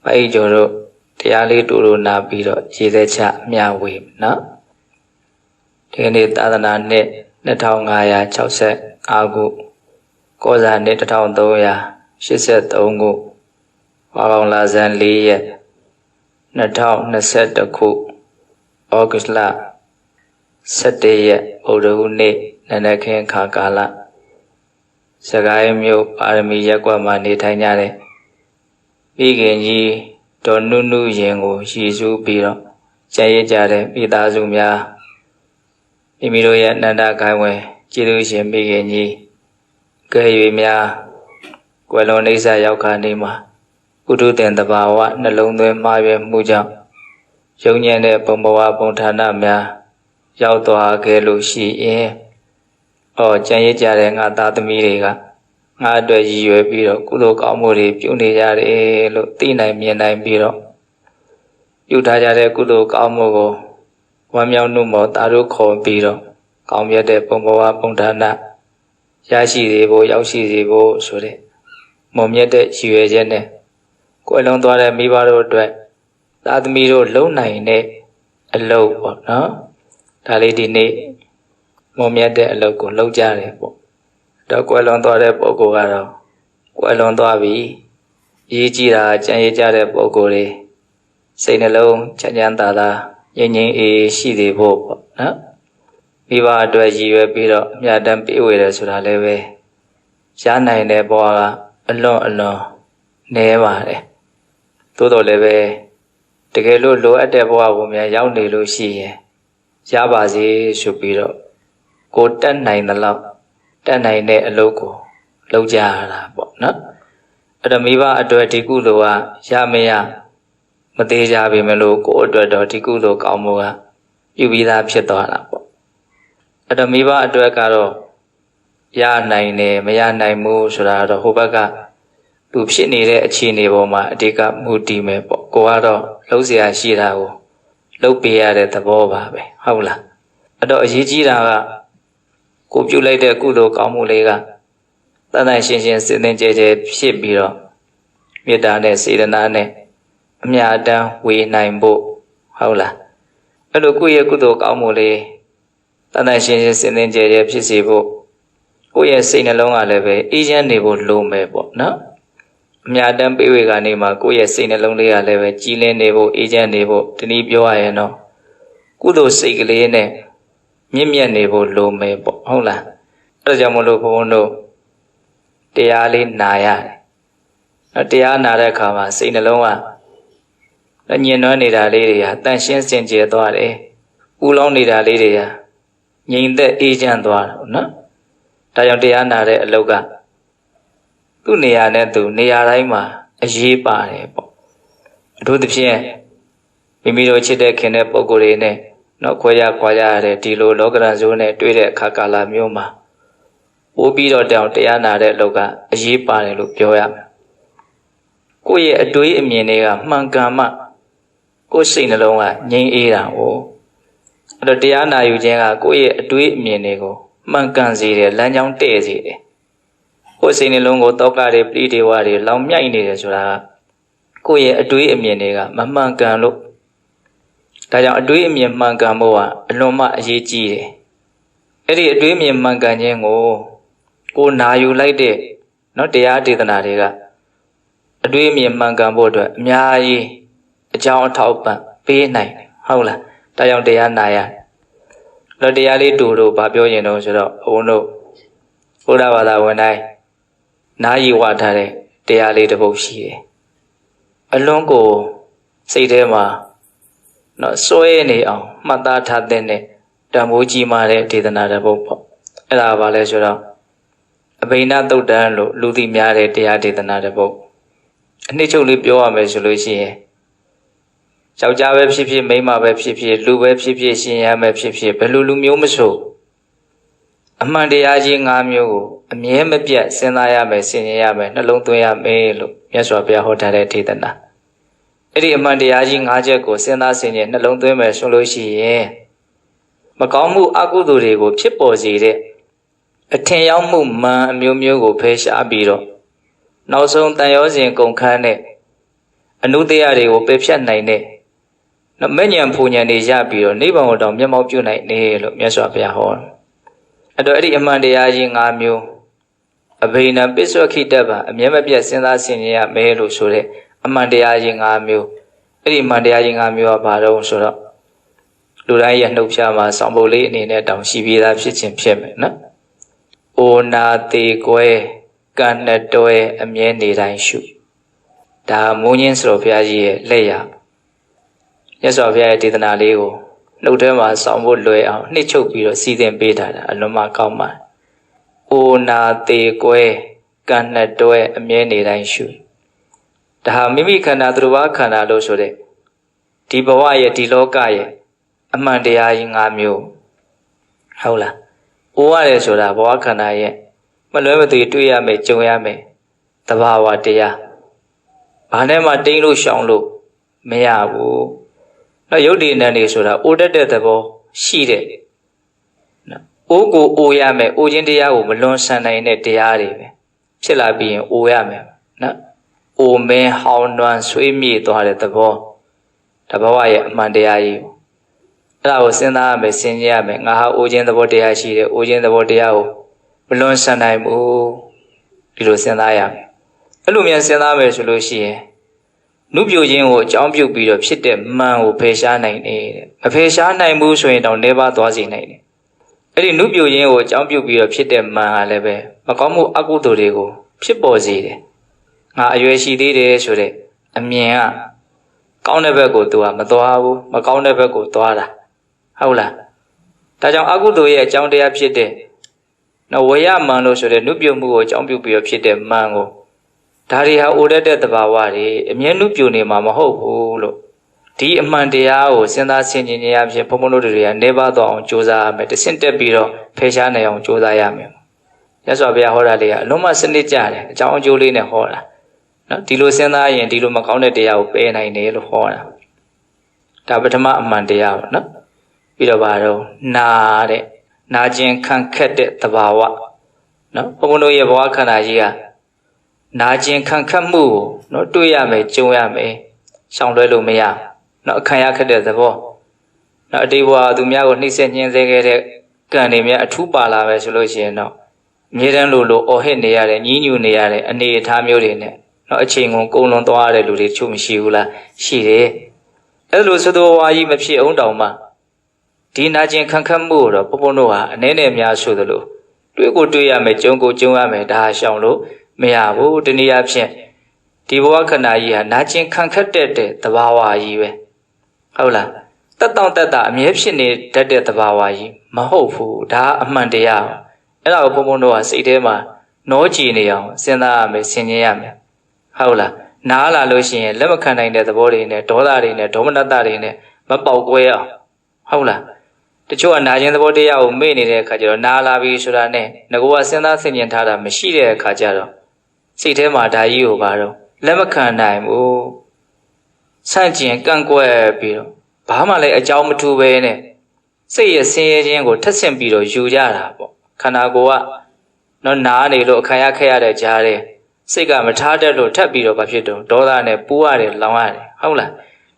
Mai joro Tiali Duru Nabiro Jidecha Miawi no Tini Tadana Net Netongaya Chause Agu Koza Net Town Doya She said Ongu Wagong Lazan Lee Natao Naset the Cook August La Sete Odune Nanakin Kakala Sagai Mio Army Yaguama Nitanyare Bigin ye don't nu yengo, Shizu Biro, Jay Jare, Vidazumia Imiroya Nanda Kaiwe, Jirushin Bigin ye Gayumia Guelonesa Yauka Nima, Udu den the Bawa, Nalunde Maya Muja, Yoniane Pomboa Pontana Mia, Yautoa Gelu Shi E, or Jay Jare Ngata Miriga. I do you a biro, Kudo Kamuri, Puniare, Tina Miana Biro. You tajare Kudo Kamogo, Wamia Numo, Taru Ko Biro, Kamia de Pomboa Pontana, Yashi Debo, Yashi Debo, Sure, Momiete, Chiwejene, Kuelondore Mibaro Dwe, that Miro Lona in a low, no? Talidi ne, Momiete a local, low jare. The Kuelondore Bogoro, Kuelondoavi, Yijira, Jayajare Bogore, Saint Alone, Chayandada, Yin E. Shidi Bob, Viva Dwaji Biro, Yadam Piwere Suraleve, Jana in the Boa, alone, never. Todo leve, the Gelu low at the Boa Wumia Yauni Lucy, Yabazi Supiro, go 10 the love. တက်နိုင်တဲ့အလုပ်ကိုလုပ်ကြရတာပေါ့နော်အဲ့တော့မိဘအတွက်ဒီကုသိုလ်ကရမရမသေးကြပေမဲ့လို့ကိုယ့်အတွက်တော့ဒီကုသိုလ်ကောင်းမှုကပြုပြီးသားဖြစ်သွားတာပေါ့အဲ့တော့မိဘအတွက်ကတော့ရနိုင်တယ်မရနိုင်ဘူးဆိုတာတော့ဟိုဘက်ကသူဖြစ်နေတဲ့အခြေအနေပေါ်မှာအဓိကမူတည်မယ်ပေါ့ကိုကတော့လှုပ်เสียရှိတာကိုလှုပ်ပေးရတဲ့သဘောပါပဲဟုတ်လားအဲ့တော့အရေးကြီးတာကကိုပြုလိုက်တဲ့ကုသိုလ်ကောင်းမှုလေးကတန်တန်ရှင်းရှင်းစင်စင်ကြဲကြဲဖြစ်ပြီးတော့မေတ္တာနဲ့စေတနာနဲ့အမြတ်တမ်းဝေနိုင်ဖို့ဟုတ်လားအဲ့လိုကိုယ့်ရဲ့ကုသိုလ်ကောင်းမှုလေးတန်တန်ရှင်းရှင်းစင်စင်ကြဲကြဲဖြစ်စေဖို့ကိုယ့်ရဲ့စိတ်နှလုံးကလည်းပဲအေးချမ်းနေဖို့လိုမယ်ပေါ့နော်အမြတ်တမ်းပေးဝေကနေမှကိုယ့်ရဲ့စိတ်နှလုံးလေးကလည်းပဲကြည်လင်းနေဖို့အေးချမ်းနေဖို့ဒီနည်းပြောရရင်တော့ကုသိုလ်စိတ်ကလေးနဲ့မြင့်မြတ်နေဖို့လိုမယ်ပေါ့ဟုတ်လားအဲ့ဒါကြောင့်မလို့ဘုန်းဘုန်းတို့တရားလေးနာရတယ်တရားနာတဲ့အခါမှာစိတ်နှလုံးကညင်နွမ်းနေတာလေးတွေဟာတန့်ရှင်းစင်ကြယ်သွားတယ်ဥလောင်းနေတာလေးတွေဟာငြိမ်သက်အေးချမ်းသွားတယ်နော်ဒါကြောင့်တရားနာတဲ့အလုပ်ကသူ့နေရာနဲ့သူနေရာတိုင်းမှာအရေးပါတယ်ပေါ့အထူးသဖြင့်မိမိတို့ချစ်တဲ့ခင်တဲ့ပုဂ္ဂိုလ်တွေနဲ့နော်ခွဲရခွာရတဲ့ဒီလိုလောကရန်ဇိုးနဲ့တွေ့တဲ့အခါကာလမျိုးမှာပို့ပြီးတော့တောင်တရားနာတဲ့အလုပ်ကအရေးပါတယ်လို့ပြောရမယ်ကိုယ့်ရဲ့အတွေးအမြင်တွေကမှန်ကန်မှကိုယ်စိတ်နှလုံးကငြိမ်းအေးတာ哦အဲ့တော့တရားနာယူခြင်းကကိုယ့်ရဲ့အတွေးအမြင်တွေကိုမှန်ကန်စေတယ်လမ်းကြောင်းတည့်စေတယ်ကိုယ်စိတ်နှလုံးကိုတောကတွေပဋိဒေဝတွေလောင်မြိုက်နေတယ်ဆိုတာကကိုယ့်ရဲ့အတွေးအမြင်တွေကမမှန်ကန်လို့ဒါကြောင့်အတွေးအမြင်မှန်ကန်ဖို့ကအလွန်မှအရေးကြီးတယ်အဲ့ဒီအတွေးအမြင်မှန်ကန်ခြင်းကိုနာယူလိုက်တဲ့နော်တရားဒေသနာတွေကအတွေးအမြင်မှန်ကန်ဖို့အတွက်အများကြီးအကြောင်းအထောက်ပံ့ပေးနိုင်တယ်ဟုတ်လားဒါကြောင့်တရားနာရတယ်တော့တရားလေးတူတို့ဗာပြောရင်တော့ဆိုတော့ဘုန်းတို့ဘုရားဘာသာဝင်တိုင်းနာယီဝထားတဲ့တရားလေးတစ်ပုဒ်ရှိတယ်အလွန်ကိုစိတ်ထဲမှာနော်စွဲနေအောင်မှတ်သားထားတဲ့တန်ဖိုးကြီးမားတဲ့ဒေသနာတစ်ပုဒ်ပေါ့အဲ့ဒါဘာလဲဆိုတော့အဘိနသုတ်တံလို့လူသိများတဲ့တရားဒေသနာတစ်ပုဒ်အနှစ်ချုပ်လေးပြောရမယ်ဆိုလို့ရှိရင်ယောက်ျားပဲဖြစ်ဖြစ်မိန်းမပဲဖြစ်ဖြစ်လူပဲဖြစ်ဖြစ်ရှင်ရမ်းပဲဖြစ်ဖြစ်ဘယ်လိုလူမျိုးမဆိုအမှန်တရားကြီး၅မျိုးကိုအမြဲမပြတ်စဉ်းစားရမယ်ဆင်ခြင်ရမယ်နှလုံးသွင်းရမယ်လို့မြတ်စွာဘုရားဟောထားတဲ့ဒေသနာအဲ့ဒီအမှန်တရားကြီး၅ချက်ကိုစဉ်းစားဆင်ခြင်နှလုံးသွင်းမယ်ဆိုလို့ရှိရင်မကောင်းမှုအကုသိုလ်တွေကိုဖြစ်ပေါ်စေတဲ့အထင်ရောက်မှုမှန်အမျိုးမျိုးကိုဖယ်ရှားပြီးတော့နောက်ဆုံးတန်ရောစဉ်ကုန်ခန်းနဲ့ အနုတရားတွေကိုပယ်ဖြတ်နိုင်တဲ့နော်မဲ့ဉဏ်ဖူဉဏ်တွေရပြီးတော့နိဗ္ဗာန်ကိုတောင်မျက်မှောက်ပြုနိုင်တယ်လို့မြတ်စွာဘုရားဟောတယ်အဲ့တော့အဲ့ဒီအမှန်တရားကြီး၅မျိုးအဘိနံပစ္စုခိတ္တဗံအမြဲမပြတ်စဉ်းစားဆင်ခြင်ရမယ်လို့ဆိုတဲ့အမှန်တရားကြီး၅မျိုးအဲ့ဒီအမှန်တရားကြီး၅မျိုးကဘာတော့ဆိုတော့လူတိုင်းရဲ့နှုတ်ဖြာမှာစောင့်ဖို့လေးအနေနဲ့တောင်ရှိပြီးသားဖြစ်ခြင်းဖြစ်မယ်နော်။အိုနာတေကွဲကံနဲ့တွဲအမြဲနေတိုင်းရှုဒါမိုးညင်းဆိုတော်ဘုရားကြီးရဲ့လက်ရမြတ်စွာဘုရားရဲ့ဒေသနာလေးကိုနှုတ်ထဲမှာစောင့်ဖို့လွယ်အောင်နှိမ့်ချုပ်ပြီးတော့စီစဉ်ပေးထားတာအလွန်မှကောင်းပါတယ်။အိုနာတေကွဲကံနဲ့တွဲအမြဲနေတိုင်းရှုဒါဟာမိမိခန္ဓာသူတစ်ပါးခန္ဓာလို့ဆိုတဲ့ဒီဘဝရဲ့ဒီလောကရဲ့အမှန်တရားကြီး၅မျိုးဟုတ်လား။အိုရတယ်ဆိုတာဘဝခန္ဓာရဲ့မလွဲမသွေတွေ့ရမယ်ကြုံရမယ်သဘာဝတရားဘာနဲ့မှတိမ့်လို့ရှောင်လို့မရဘူး။နော်ရုပ်တည်နေနေဆိုတာအိုတတ်တဲ့သဘောရှိတဲ့နော်အိုးကိုအိုရမယ်အိုခြင်းတရားကိုမလွန်ဆန်နိုင်တဲ့တရားတွေပဲဖြစ်လာပြီးရင်အိုရမယ်နော်အိုမင်းဟောင်းနှွမ်းဆွေးမြေ့သွားတဲ့သဘောတဘဝရဲ့အမှန်တရားကြီးအဲ့ဒါကိုစဉ်းစားရမယ်ဆင်ခြင်ရမယ်ငါဟာအိုခြင်းသဘောတရားရှိတယ်အိုခြင်းသဘောတရားကိုမလွန်ဆန်နိုင်ဘူးဒီလိုစဉ်းစားရမယ်အဲ့လိုမြန်စဉ်းစားမယ်ဆိုလို့ရှိရင်နုပြိုခြင်းကိုအကြောင်းပြုပြီးတော့ဖြစ်တဲ့မှန်ကိုဖယ်ရှားနိုင်တယ်မဖယ်ရှားနိုင်ဘူးဆိုရင်တော့နေပါသွားစေနိုင်တယ်အဲ့ဒီနုပြိုခြင်းကိုအကြောင်းပြုပြီးတော့ဖြစ်တဲ့မှန်ကလည်းပဲမကောင်းမှုအကုသိုလ်တွေကိုဖြစ်ပေါ်စေတယ်ငါအရွယ်ရှိသေးတယ်ဆိုတဲ့အမြင်ကကောင်းတဲ့ဘက်ကိုသူကမသွားဘူးမကောင်းတဲ့ဘက်ကိုသွားတာဟုတ်လားဒါကြောင့်အကုသိုလ်ရဲ့အကြောင်းတရားဖြစ်တဲ့နော်ဝေယမန်လို့ဆိုတဲ့နုပြိုမှုကိုအကြောင်းပြုပြီးတော့ဖြစ်တဲ့မှန်ကိုဒါတွေဟာအိုတတ်တဲ့သဘာဝတွေအမြဲနုပြိုနေမှာမဟုတ်ဘူးလို့ဒီအမှန်တရားကိုစဉ်းစားဆင်ခြင်ရဖြင့်ဘုံဘုံတို့တွေကနေပါတော့အောင်ကြိုးစားရမယ်တစ်ဆင့်တက်ပြီးတော့ဖယ်ရှားနိုင်အောင်ကြိုးစားရမယ်မြတ်စွာဘုရားဟောတာလေးကအလုံးမစနစ်ကြတယ်အကြောင်းအကျိုးလေးနဲ့ဟောတာနော်ဒီလိုစဉ်းစားရင်ဒီလိုမကောင်းတဲ့တရားကိုပယ်နိုင်တယ်လို့ဟောတာဒါပထမအမှန်တရားပေါ့နော်ပြီးတော့ဘာတော့နာတဲ့နာခြင်းခံခက်တဲ့သဘာဝနော်ဘုံဘုံတို့ရဲ့ဘဝခန္ဓာကြီးကနာခြင်းခံခက်မှုကိုနော်တွေ့ရမယ်ကြုံရမယ်ရှောင်လွဲလို့မရနော်အခံရခက်တဲ့သဘောနော်အတိတ်ဘဝသူများကိုနှိမ့်ဆက်ညှင်းဆဲခဲ့တဲ့ကံတွေများအထူးပါလာပဲဆိုလို့ရှိရင်တော့အမြဲတမ်းလို့အော်ဟစ်နေရတယ်ညှဉ်းညူနေရတဲ့အနေအထားမျိုးတွေနဲ့နော်အချိန်ကုန်ကုန်လွန်သွားရတဲ့လူတွေချို့မရှိဘူးလားရှိတယ်အဲ့လိုသသောဝါကြီးမဖြစ်အောင်တောင်မှဒီနာကျင်ခံခတ်မှုတော့ဘုံဘုံတို့ဟာအနေနဲ့များဆိုသလိုတွေ့ကိုတွေ့ရမယ်ကြုံကိုကြုံရမယ်ဒါရှောင်လို့မရဘူးတနည်းအားဖြင့်ဒီဘဝခန္ဓာကြီးဟာနာကျင်ခံခတ်တဲ့သဘာဝကြီးပဲဟုတ်လားတက်တောင့်တက်တာအမြဲဖြစ်နေတတ်တဲ့သဘာဝကြီးမဟုတ်ဘူးဒါအမှန်တရားအဲ့ဒါကိုဘုံဘုံတို့ဟာစိတ်ထဲမှာနောကြည်နေအောင်စဉ်းစားရမယ်ဆင်ခြင်ရမယ်ဟုတ်လားနားလာလို့ရှိရင်လက်မခံနိုင်တဲ့သဘောတွေနဲ့ဒေါသတွေနဲ့ဒေါမနတတွေနဲ့မပေါက်ကွဲအောင်ဟုတ်လားတချို့ကနာကျင်သဘောတရားကိုမေ့နေတဲ့အခါကျတော့နာလာပြီဆိုတာနဲ့ငကောကစဉ်းစားဆင်ခြင်ထားတာမရှိတဲ့အခါကျတော့စိတ်ထဲမှာဒါကြီးကိုပါတော့လက်မခံနိုင်ဘူးဆန့်ကျင်ကန့်ကွက်ပြီးတော့ဘာမှလည်းအကြောင်းမထူပဲနဲ့စိတ်ရဲ့ဆင်းရဲခြင်းကိုထက်ဆင့်ပြီးတော့ယူကြတာပေါ့ခန္ဓာကိုယ်ကနော်နားနေလို့အခါရခဲ့ရတဲ့ကြားတဲ့စိတ်ကမထားတတ်လို့ထပ်ပြီးတော့ဘာဖြစ်တော့ဒေါသနဲ့ပူရတယ်လောင်ရတယ်ဟုတ်လား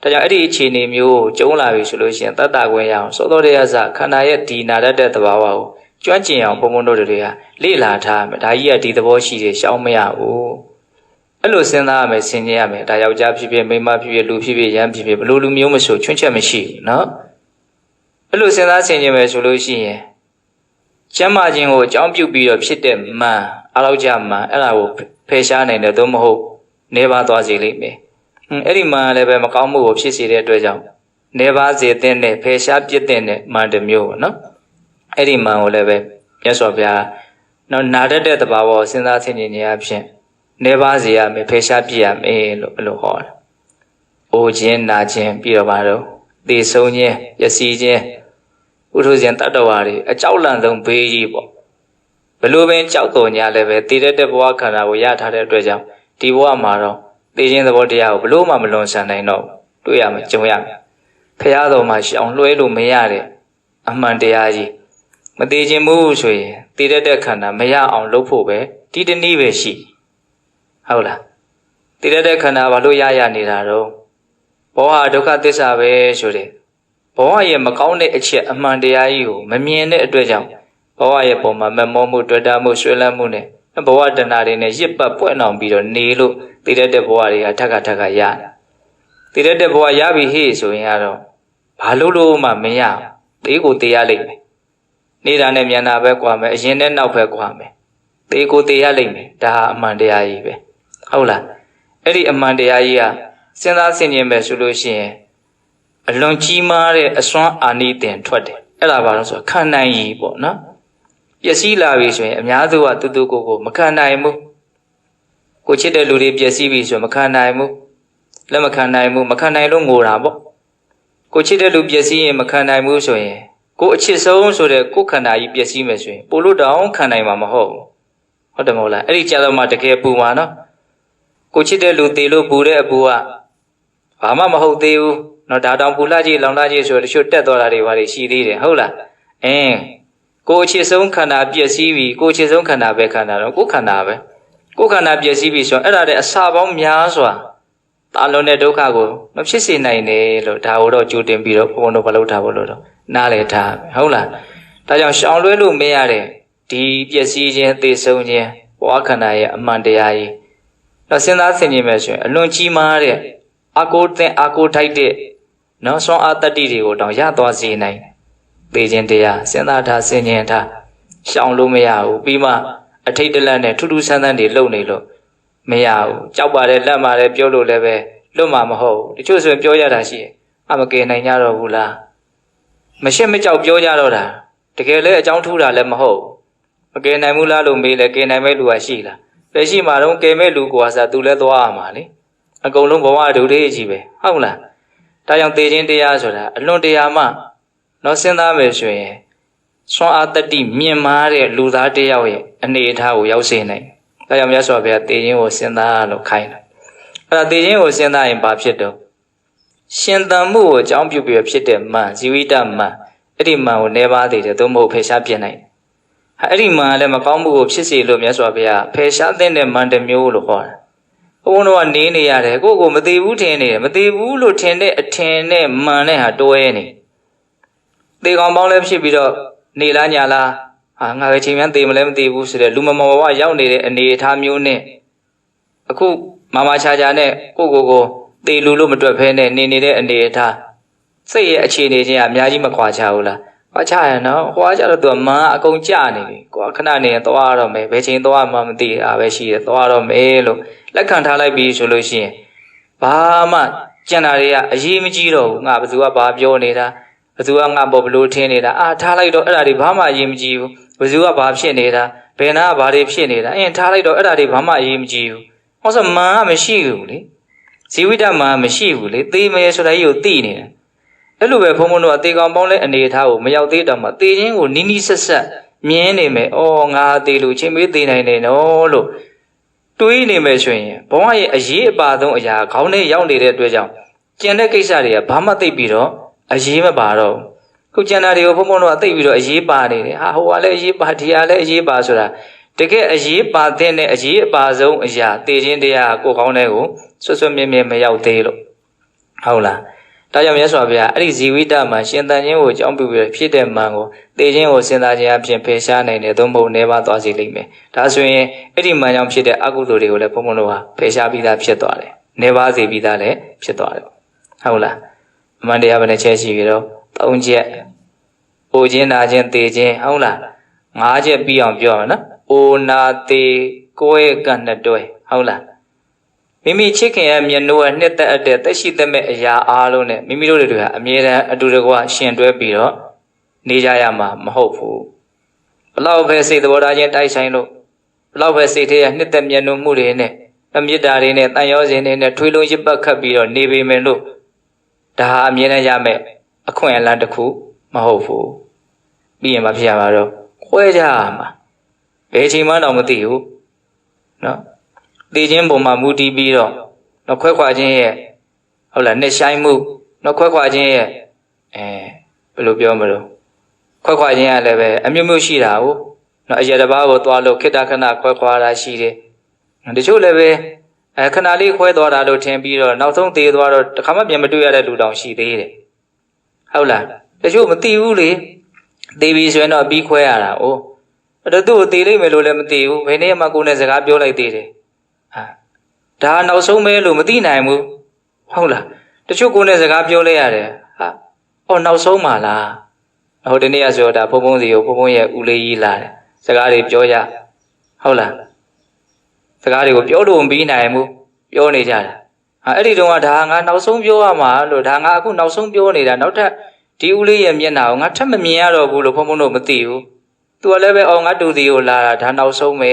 ဒါကြောင့်အဲ့ဒီအခြေအနေမျိုးကိုကျုံလာပြီဆိုလို့ရှိရင်တတ်တာခွင့်ရအောင်စောသောတရားစခန္ဓာရဲ့ဒီနာတတ်တဲ့သဘာဝကိုကျွမ်းကျင်အောင်ဘုံဘုံတို့တွေကလေ့လာထားမယ်ဒါကြီးကဒီသဘောရှိတယ်ရှောင်မရဘူးအဲ့လိုစဉ်းစားရမယ်ဆင်ခြင်ရမယ်ဒါယောက်ျားဖြစ်ဖြစ်မိန်းမဖြစ်ဖြစ်လူဖြစ်ဖြစ်ရမ်းဖြစ်ဖြစ်ဘလို့လူမျိုးမဆိုချွင်းချက်မရှိဘူးနော်အဲ့လိုစဉ်းစားဆင်ခြင်မယ်ဆိုလို့ရှိရင်ကျမ်းမာခြင်းကိုအကြောင်းပြုပြီးတော့ဖြစ်တဲ့မှန်အလောက်ကြမှန်အဲ့ဒါကိုဖယ်ရှားနိုင်တယ်သို့မဟုတ်နေပါသွားစေလိမ့်မယ်အဲ့ဒီမှန်လည်းပဲမကောင်းမှုကိုဖြစ်စေတဲ့အတွက်ကြောင့်နေပါစေတဲ့နဲ့ဖယ်ရှားပြစ်တဲ့နဲ့မှန်တစ်မျိုးပေါ့နော်အဲ့ဒီမှန်ကိုလည်းပဲမြတ်စွာဘုရားနော်နာတတ်တဲ့သဘာဝကိုစဉ်းစားဆင်ခြင်နေရဖြင့်နေပါစေရမယ်ဖယ်ရှားပြစ်ရမယ်လို့ဘယ်လိုဟောတာ။အိုခြင်းနာခြင်းပြီးတော့ပါတော့သေဆုံးခြင်းပျက်စီးခြင်းဥထုဇဉ်တတ္တဝါတွေအကြောက်လန့်ဆုံးဘေးကြီးပေါ့ဘလို့ပင်ကြောက်တော်ညာလည်းပဲတည်တဲ့ဘဝခန္ဓာကိုရထားတဲ့အတွက်ကြောင့်ဒီဘဝမှာတော့သိခြင်းသဘောတရားကိုဘလို့မှမလွန်ဆန်နိုင်တော့တွေ့ရမယ်ကြုံရမယ်ဖရာတော်မှာရှောင်လွှဲလို့မရတဲ့အမှန်တရားကြီးမသိခြင်းမှုဆိုရင်တည်တဲ့ခန္ဓာမရအောင်လုပ်ဖို့ပဲဒီတနည်းပဲရှိဟုတ်လားတ သိတဲ့ခန္ဓာဘာလို့ရနေတာတော့ဘောဟာဒုက္ခသစ္စာပဲဆိုတဲ့ဘောရဲ့မကောင်းတဲ့အချက်အမှန်တရားကြီးကိုမမြင်တဲ့အတွက်ကြောင့်ဘောရဲ့ပုံမှာမမောမှုတွေ့တာမှုဆွေးလန်းမှုနဲ့ဘောတဏှာတွေနဲ့ရစ်ပတ်ပွက်အောင်ပြီးတော့နေလို့သိတဲ့ဘောတွေကထက်ကရသိတဲ့ဘောရပြီဟေ့ဆိုရင်ကတော့ဘာလို့မှမရသေးကိုတေးရလိမ့်မယ်နေတာနဲ့မြန်တာပဲကွာမယ်အရင်နဲ့နောက်ပဲကွာမယ်သေကိုသေရလိမ့်မယ်ဒါဟာအမှန်တရားကြီးပဲဟုတ်လားအဲ့ဒီအမှန်တရားကြီးကစဉ်းစားဆင်ခြင်ပဲဆိုလို့ရှိရင်အလွန်ကြီးမားတဲ့အစွမ်းအာနိသင်ထွက်တယ်အဲ့ဒါဘာလို့ဆိုခံနိုင်ရည်ပေါ့နော်ပျက်စီးလာပြီဆိုရင်အများစုကတူကိုမခံနိုင်ဘူးကိုချစ်တဲ့လူတွေပျက်စီးပြီဆိုမခံနိုင်ဘူးလက်မခံနိုင်ဘူးမခံနိုင်လို့ငိုတာပေါ့ကိုချစ်တဲ့လူပျက်စီးရင်မခံနိုင်ဘူးဆိုရင်ကိုအချစ်ဆုံးဆိုတဲ့ကိုခန္ဓာကြီးပျက်စီးမယ်ဆိုရင်ပို့လို့တောင်ခံနိုင်မှာမဟုတ်ဘူးဟုတ်တယ်မဟုတ်လားအဲ့ဒီကြတော့မှတကယ်ပူမှာနော်ကိုချစ်တဲ့လူတေလို့ပူတဲ့အပူကဘာမှမဟုတ်သေးဘူးနော်ဒါတောင်ပူလှကြီးလောင်လှကြီးဆိုတချို့တက်သွားတာတွေဘာတွေရှိသေးတယ်ဟုတ်လားကိုအချစ်ဆုံးခန္ဓာပျက်စီးပြီကိုအချစ်ဆုံးခန္ဓာပဲခန္ဓာတော့ကိုခန္ဓာပဲကိုခန္ဓာပျက်စီးပြီဆိုအဲ့ဒါတဲ့အစာပေါင်းများစွာတာလွန်တဲ့ဒုက္ခကိုမဖြစ်စေနိုင်နဲ့လို့ဒါကိုတော့ကြိုတင်ပြီးတော့ဘုန်းတော်ဘာလို့ထားဖို့လို့တော့နားလေထားဟုတ်လားဒါကြောင့်ရှောင်လွဲလို့မရတဲ့ဒီပျက်စီးခြင်းသေဆုံးခြင်းဘဝခန္ဓာရဲ့အမှန်တရားကြီးတော့စဉ်းစားဆင်ခြင်မယ်ဆိုရင်အလွန်ကြီးမားတဲ့အကိုထိုက်တဲ့နော်ဆွမ်းအားတတ္တိတွေကိုတောင်ရသွားစေနိုင်ပေခြင်းတရားစဉ်းစားထားဆင်ခြင်ထားရှောင်လို့မရဘူးပြီးမှအထိတ်တလန့်နဲ့ထူးထူးဆန်းဆန်းတွေလုပ်နေလို့မရဘူးကြောက်ပါတယ်လက်ပါတယ်ပြောလို့လည်းပဲလွတ်မှာမဟုတ်ဘူးတချို့ဆိုရင်ပြောရတာရှိတယ်မကယ်နိုင်ကြတော့ဘူးလားမရှက်မကြောက်ပြောကြတော့တာတကယ်လဲအကြောင်းထူးတာလည်းမဟုတ်မကယ်နိုင်ဘူးလားလို့မေးလဲကယ်နိုင်မဲ့လူကရှိလားလက်ရှိမှာတော့ကယ်မဲ့လူကစားသူလည်းသွားရမှာလေအကုန်လုံးဘဝဒုတိယကြီးပဲဟုတ်လားဒါကြောင့်သေခြင်းတရားဆိုတာအလွန်တရာမှတော့စဉ်းစားမယ်ဆိုရင်ဆွမ်းအားတတိမြင့်မားတဲ့လူသားတစ်ယောက်ရဲ့အနေအထားကိုရောက်စေနိုင်ဒါကြောင့်မြတ်စွာဘုရားသေခြင်းကိုစဉ်းစားလို့ခိုင်းတယ်အဲ့ဒါသေခြင်းကိုစဉ်းစားရင်ဘာဖြစ်တော့ရှင်သန်မှုကိုအကြောင်းပြုပြီးဖြစ်တဲ့မန်ဇီဝိတမန်အဲ့ဒီမန်ကိုနေပါသေးတယ်သို့မဟုတ်ဖယ်ရှားပြစ်နိုင်အဲ့ဒီမန်လည်းမကောင်းမှုကိုဖြစ်စေလို့မြတ်စွာဘုရားဖယ်ရှားတဲ့မန်တစ်မျိုးလို့ခေါ်တယ်ဘုန်းတော်ကနေနေရတယ်ကိုမသေးဘူးထင်နေတယ်မသေးဘူးလို့ထင်တဲ့အထင်နဲ့မန်နဲ့ဟာတွဲနေသေကောင်ပေါင်းလည်းဖြစ်ပြီးတော့နေလားညာလားငါပဲချိန်မှန်သေမလဲမသေဘူးဆိုတဲ့လူမမောဘဝရောက်နေတဲ့အနေအထားမျိုးနဲ့အခုမာမချာချာနဲ့ကိုသေလူလို့မတွက်ဖဲနဲ့နေနေတဲ့အနေအထားစိတ်ရဲ့အခြေအနေချင်းကအများကြီးမခွာချဘူးလားခွာချရနော်ခွာချတော့သူကမန်အကုန်ကြနေပြီကိုခဏနေရင်သွားရတော့မယ်ဘယ်ချိန်သွားမှမသိအားပဲရှိတယ်သွားတော့မယ်လို့လက်ခံထားလိုက်ပြီဆိုလို့ရှိရင်ဘာမှကြံတာတွေကအရေးမကြီးတော့ဘူးငါဘယ်သူကဘာပြောနေတာဘယ်သူကငါပေါ်ဘလို့ထင်းနေတာထားလိုက်တော့အဲ့ဒါတွေဘာမှအရေးမကြီးဘူးဘယ်သူကဘာဖြစ်နေတာဘယ်နာကဘာတွေဖြစ်နေတာထားလိုက်တော့အဲ့ဒါတွေဘာမှအရေးမကြီးဘူးဟောဆိုမန်ကမရှိဘူးလေဇီဝိတမန်မရှိဘူးလေသေမယ်ဆိုတာကြီးကိုသိနေတယ်အဲ့လိုပဲဘုံဘုံတို့အသေးကောင်ပေါင်းလဲအနေထားကိုမရောက်သေးတော့မှသေခြင်းကိုနီးနီးဆက်ဆက်မြင်နေမယ်ငါသေလို့ချင်းမေးသေနိုင်တယ်နော်လို့တွေးနေမယ်ဆိုရင်ဘဝရဲ့အရေးအပါဆုံးအရာခေါင်းထဲရောက်နေတဲ့အတွက်ကြောင့်ကျန်တဲ့ကိစ္စတွေကဘာမှသိပြီးတော့အရေးမပါတော့ခုကျန်တာတွေကိုဘုံဘုံတို့ကသိပြီးတော့အရေးပါနေတယ်ဟိုကလည်းအရေးပါဒီကလည်းအရေးပါဆိုတာတကယ်အရေးပါတဲ့အရေးအပါဆုံးအရာသေခြင်းတရားကိုခေါင်းထဲကိုဆွမြဲမရောက်သေးလို့ဟုတ်လားဒါကြောင့်မြတ်စွာဘုရားအဲ့ဒီဇီဝိတမှာရှင်သန်ခြင်းကိုအကြောင်းပြုပြီးဖြစ်တဲ့မန်ကိုသေခြင်းကိုစဉ်းစားခြင်းအပြင်ဖယ်ရှားနိုင်တယ်သို့မဟုတ်နေပါသွားစေလိမ့်မယ်ဒါဆိုရင်အဲ့ဒီမန်ကြောင့်ဖြစ်တဲ့အကုသိုလ်တွေကိုလည်းဘုံဘုံတို့ဟာဖယ်ရှားပြီးသားဖြစ်သွားတယ်နေပါစေပြီးသားလည်းဖြစ်သွားတယ်ဟုတ်လားအမှန်တရားပဲနဲ့ချက်ရှိပြီးတော့၃ချက်အိုခြင်းနာခြင်းသေခြင်းဟုတ်လား၅ချက်ပြီးအောင်ပြောရမယ်နော်အိုနာသေကိုယ်ရဲ့ကံနဲ့တွဲဟုတ်လားမိမိချစ်ခင်ရဲ့မျက်နှာနှစ်သက်အပ်တဲ့သက်ရှိသက်မဲ့အရာအားလုံးနဲ့မိမိတို့တွေဟာအမြဲတမ်းအတူတကွရှင်တွဲပြီးတော့နေကြရမှာမဟုတ်ဘူးဘလောက်ပဲစိတ်သဘောထားချင်းတိုက်ဆိုင်လို့ဘလောက်ပဲစိတ်ထဲရနှစ်သက်မျက်နှာမှုတွေနဲ့အမြစ်တာတွေနဲ့တန်ရောစင်တွေနဲ့ထွေးလုံးရစ်ပတ်ခတ်ပြီးတော့နေပေမယ်လို့ဒါဟာအမြဲတမ်းရမယ်အခွင့်အလမ်းတစ်ခုမဟုတ်ဘူးပြီးရင်မဖြစ်ရမှာတော့ခွဲကြရမှာဘယ်ချိန်မှတော့မသိဘူးနော်သေခြင်းပုံမှာမူတည်ပြီးတော့ခွဲခွာခြင်းရဲ့ဟုတ်လားနှစ်ဆိုင်မှုခွဲခွာခြင်းရဲ့ဘယ်လိုပြောမလို့ခွဲခွာခြင်းကလည်းပဲအမျိုးမျိုးရှိတာဟုတ်အရာတစ်ပါးကိုသွားလို့ခိတ္တခဏခွဲခွာတာရှိတယ်တချို့လည်းပဲ ခဏလေးခွဲသွားတာလို့ထင်ပြီးတော့နောက်ဆုံးသေးသွားတော့တခါမှပြန်မတွေ့ရတဲ့လူတောင်ရှိသေးတယ်ဟုတ်လားတချို့မသိဘူးလေသိပြီဆိုရင်တော့ပြီးခွဲရတာ။အိုးအဲ့တော့သူ့ကိုသိလိမ့်မယ်လို့လည်းမသိဘူး။ဘယ်နေ့မှကိုယ်နဲ့စကားပြောလိုက်သေးတယ်။ဒါနောက်ဆုံးပဲလို့မသိနိုင်ဘူး။ဟုတ်လား။တချို့ကိုယ်နဲ့စကားပြောလိုက်ရတယ်။နောက်ဆုံးပါလား။ဟိုဒီနေ့ကဆိုတော့ဒါဘုံဘုံစီကိုဘုံဘုံရဲ့ဦးလေးကြီးလာတယ်။စကားတွေပြောရဟုတ်လား။စကားတွေကိုပြောလို့မပြီးနိုင်ဘူး။ပြောနေကြတာ။အဲ့ဒီတုန်းကဒါငါနောက်ဆုံးပြောရမှာလို့ဒါငါအခုနောက်ဆုံးပြောနေတာနောက်ထပ်ဒီဦးလေးရဲ့မျက်နှာကိုငါထပ်မမြင်ရတော့ဘူးလို့ဘုံဘုံတို့မသိဘူး။ तू ကလည်းပဲငါတူစီကိုလာတာဒါနောက်ဆုံးပဲ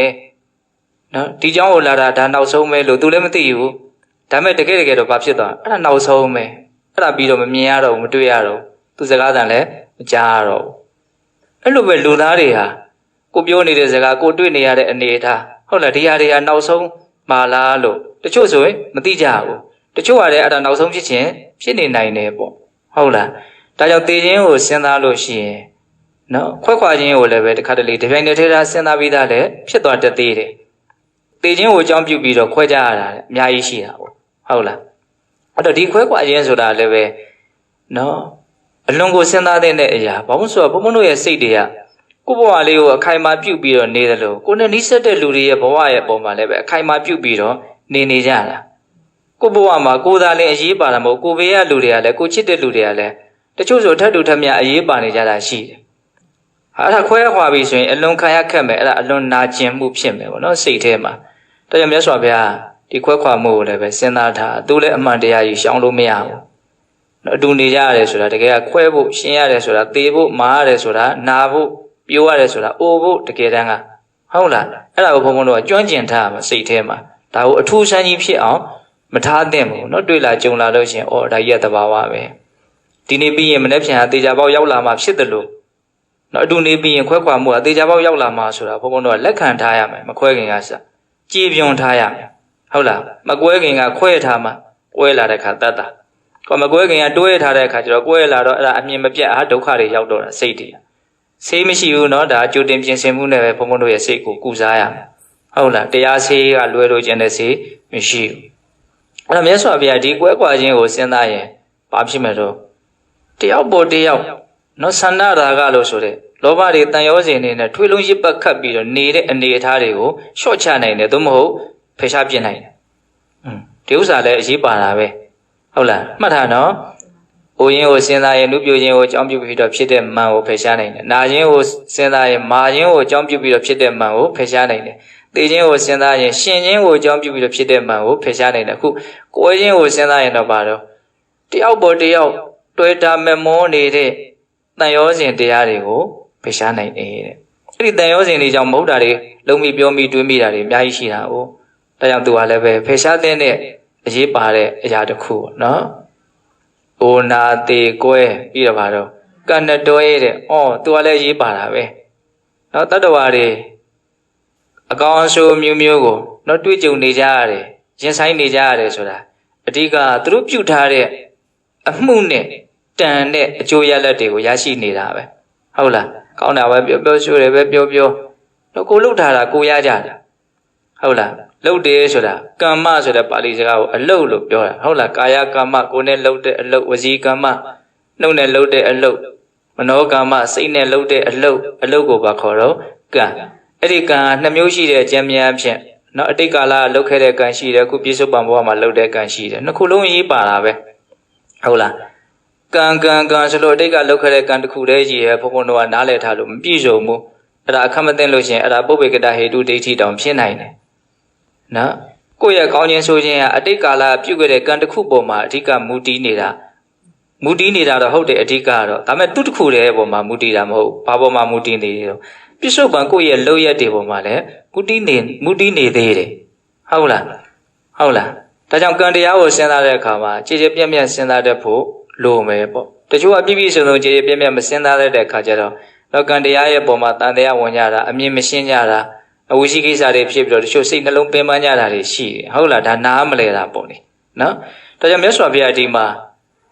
။နော်ဒီเจ้าကိုလာတာဒါနောက်ဆုံးပဲလို့ तू လည်းမသိဘူး။ဒါမဲ့တကယ်တော့ဘာဖြစ်သွားအဲ့ဒါနောက်ဆုံးပဲ။အဲ့ဒါပြီးတော့မမြင်ရတော့ဘူးမတွေ့ရတော့ဘူး။ तू စကားတန်လည်းမကြားရတော့ဘူး။အဲ့လိုပဲလူသားတွေဟာကိုပြောနေတဲ့စကားကိုတွေ့နေရတဲ့အနေအထားဟုတ်လားဒီဟာတွေကနောက်ဆုံးပါလားလို့တချို့ဆိုရင်မသိကြဘူး။တချို့ကလည်းအဲ့ဒါနောက်ဆုံးဖြစ်နေနိုင်တယ်ပေါ့။ဟုတ်လား။ဒါကြောင့်သေခြင်းကိုစဉ်းစားလို့ရှိရင်နော်ခွဲခွာခြင်းကိုလည်းပဲတစ်ခါတလေဒီပိုင်းနဲ့ထဲထားစဉ်းစားပြီးသားလည်းဖြစ်သွားတတ်သေးတယ်။သေခြင်းကိုအကြောင်းပြုပြီးတော့ခွဲကြရတာအများကြီးရှိတာပေါ့ဟုတ်လား။အဲ့တော့ဒီခွဲခွာခြင်းဆိုတာလည်းပဲနော်အလွန်ကိုစဉ်းစားတဲ့အရာဘာလို့ဆိုတော့ဘုံဘုံတို့ရဲ့စိတ်တွေကကိုယ့်ဘဝလေးကိုအခိုင်အမာပြုပြီးတော့နေတယ်လို့ကိုယ်နဲ့နှိစက်တဲ့လူတွေရဲ့ဘဝရဲ့အပေါ်မှာလည်းပဲအခိုင်အမာပြုပြီးတော့နေကြတာ။ကိုယ့်ဘဝမှာကိုယ်သာလည်းအရေးပါတာမဟုတ်ကိုယ်ဘေးကလူတွေကလည်းကိုချစ်တဲ့လူတွေကလည်းတချို့ဆိုထပ်တူထပ်မြအရေးပါနေကြတာရှိတယ်။အဲ့ဒါခွဲခွာပြီဆိုရင်အလွန်ခံရခက်မယ်အဲ့ဒါအလွန်နာကျင်မှုဖြစ်မယ်ပေါ့နော်စိတ်ထဲမှာ။ဒါကြောင့်မြတ်စွာဘုရားဒီခွဲခွာမှုကိုလည်းပဲစဉ်းစားထားသူလည်းအမှန်တရားကြီးရှောင်လို့မရဘူး။နော်အတူနေကြရတယ်ဆိုတာတကယ်ကခွဲဖို့ရှင်းရတယ်ဆိုတာသေဖို့မာရတယ်ဆိုတာနာဖို့ပြိုးရတယ်ဆိုတာအိုဖို့တကယ်တမ်းကဟုတ်လားအဲ့ဒါကိုဘုံဘုံတို့ကကျွမ်းကျင်ထားမှာစိတ်ထဲမှာဒါကိုအထူးဆန်းကြီးဖြစ်အောင်မထားသင့်ဘူးနော်တွေ့လာကြုံလာလို့ရှိရင်ဒါကြီးကသဘာဝပဲဒီနေ့ပြီးရင်မနေ့ပြန်အသေးချာပေါက်ရောက်လာမှဖြစ်တယ်လို့နော်အတူနေပြီးရင်ခွဲခွာမှုအသေးချာပေါက်ရောက်လာမှဆိုတာဘုံဘုံတို့ကလက်ခံထားရမယ်မခွဲခင်ကစကြည်ပြွန်ထားရမယ်ဟုတ်လားမကွဲခင်ကခွဲထားမှကွဲလာတဲ့ခါတတ်တာကိုမကွဲခင်ကတွဲထားတဲ့ခါကျတော့ကွဲလာတော့အဲ့ဒါအမြင်မပြတ်ဒုက္ခတွေရောက်တော့တာစိတ်တွေဆေးမရှိဘူးနော်ဒါကြိုတင်ပြင်ဆင်မှုနဲ့ပဲဘုံဘုံတို့ရဲ့စိတ်ကိုကုစားရမယ်ဟုတ်လားတရားဆေးကလွယ်လို့ကျန်တဲ့ဆေးမရှိဘူးအဲ့ဒါမြတ်စွာဘုရားဒီကွဲကွာခြင်းကိုစဉ်းစားရင်ဘာဖြစ်မှာတော့တယောက်ပေါ်တယောက်နော်ဆန္ဒရာဂလို့ဆိုတဲ့လောဘတွေတန်ရောစဉ်နေနဲ့ထွေးလုံးရစ်ပတ်ခတ်ပြီးတော့နေတဲ့အနေအထားတွေကိုရှော့ချနိုင်တယ်သို့မဟုတ်ဖယ်ရှားပြစ်နိုင်တယ်ဒီဥစ္စာလည်းအရေးပါတာပဲဟုတ်လားမှတ်ထားနော်အိုရင်ကိုစဉ်းစားရင်နုပြိုခြင်းကိုအကြောင်းပြုပြီးတော့ဖြစ်တဲ့မန်ကိုဖယ်ရှားနိုင်တယ်နာခြင်းကိုစဉ်းစားရင်မာခြင်းကိုအကြောင်းပြုပြီးတော့ဖြစ်တဲ့မန်ကိုဖယ်ရှားနိုင်တယ်သေခြင်းကိုစဉ်းစားရင်ရှင်ခြင်းကိုအကြောင်းပြုပြီးတော့ဖြစ်တဲ့မန်ကိုဖယ်ရှားနိုင်တယ်အခုကိုယ်ခြင်းကိုစဉ်းစားရင်တော့ဘာတော့တယောက်ပေါ်တယောက်တွေ့တာမမောနေတဲ့တန်ရောစဉ်တရားတွေကိုဖယ်ရှားနိုင်တယ်တဲ့အဲ့ဒီတန်ရောစဉ်တွေကြောင့်မဟုတ်တာတွေလုံးမိပြောမိတွေးမိတာတွေအများကြီးရှိတာ哦ဒါကြောင့်သူကလည်းပဲဖယ်ရှားတဲ့အရေးပါတဲ့အရာတစ်ခုပေါ့နော်အိုနာတေကွဲပြီးတော့ပါတော့ကဏ္ဍတွဲတဲ့သူကလည်းရေးပါတာပဲနော်တတ္တဝါတွေအကောင်အဆိုးမျိုးမျိုးကိုနော်တွေ့ကြုံနေကြရတယ်ရင်ဆိုင်နေကြရတယ်ဆိုတာအဓိကသူတို့ပြုထားတဲ့အမှုနဲ့တန်တဲ့အကျိုးရလဒ်တွေကိုရရှိနေတာပဲဟုတ်လားကောင်းတာပဲပြောပြောရှိုးတယ်ပဲပြောပြောတော့ကိုလှုပ်ထားတာကိုရကြတာဟုတ်လားလှုပ်တယ်ဆိုတာကမ္မဆိုတဲ့ပါဠိစကားကိုအလှုပ်လို့ပြောတာဟုတ်လားကာယကမ္မကိုယ်နဲ့လှုပ်တဲ့အလှုပ်ဝစီကမ္မနှုတ်နဲ့လှုပ်တဲ့အလှုပ်မနောကမ္မစိတ်နဲ့လှုပ်တဲ့အလှုပ်ကိုပါခေါ်တော့ကံအဲ့ဒီကံ2မျိုးရှိတဲ့အကျဉ်းများဖြင့်နော်အတိတ်ကာလလှုပ်ခဲ့တဲ့ကံရှိတယ်အခုပြစ္ဆုတ်ပံဘဝမှာလှုပ်တဲ့ကံရှိတယ်နှစ်ခုလုံးရေးပါတာပဲဟုတ်လားကံဆိုလို့အတိတ်ကလှုပ်ခဲ့တဲ့ကံတစ်ခုတည်းကြီးရဲ့ဘုံဘုံတို့ကနားလည်ထားလို့မပြည့်စုံဘူးအဲ့ဒါအခက်မသိလို့ရှိရင်အဲ့ဒါပုပ္ပေကတဟေတုဒိဋ္ဌိတောင်ဖြစ်နိုင်တယ်နော်ကိုယ့်ရဲ့ကောင်းခြင်းဆိုခြင်းကအတိတ်ကာလပြုခဲ့တဲ့ကံတစ်ခုပေါ်မှာအဓိကမူတည်နေတာတော့ဟုတ်တယ်အဓိကကတော့ဒါပေမဲ့သူ့တစ်ခုတည်းပေါ်မှာမူတည်တာမဟုတ်ဘာပေါ်မှာမူတည်နေတယ်ပြစ္ဆုတ်ပံကိုယ့်ရဲ့လုပ်ရက်တွေပေါ်မှာလည်းမူတည်နေသေးတယ်ဟုတ်လားဒါကြောင့်ကံတရားကိုစဉ်းစားတဲ့အခါမှာကြည်ကြည်ပြည့်ပြည့်စဉ်းစားတတ်ဖို့လိုမယ်ပေါ့တချို့အပြည့်ပြည့်စုံစုံကြည်ကြည်ပြည့်ပြည့်မစဉ်းစားတဲ့အခါကျတော့ကံတရားရဲ့ပေါ်မှာတန်တရားဝင်ကြတာအမြင်မရှင်းကြတာအဝိရှိကိစ္စတွေဖြစ်ပြီးတော့တချို့စိတ်နှလုံးပင်ပန်းကြတာတွေရှိတယ်ဟုတ်လားဒါနားမလဲတာပေါ့လေနော်ဒါကြောင့်မြတ်စွာဘုရားဒီမှာ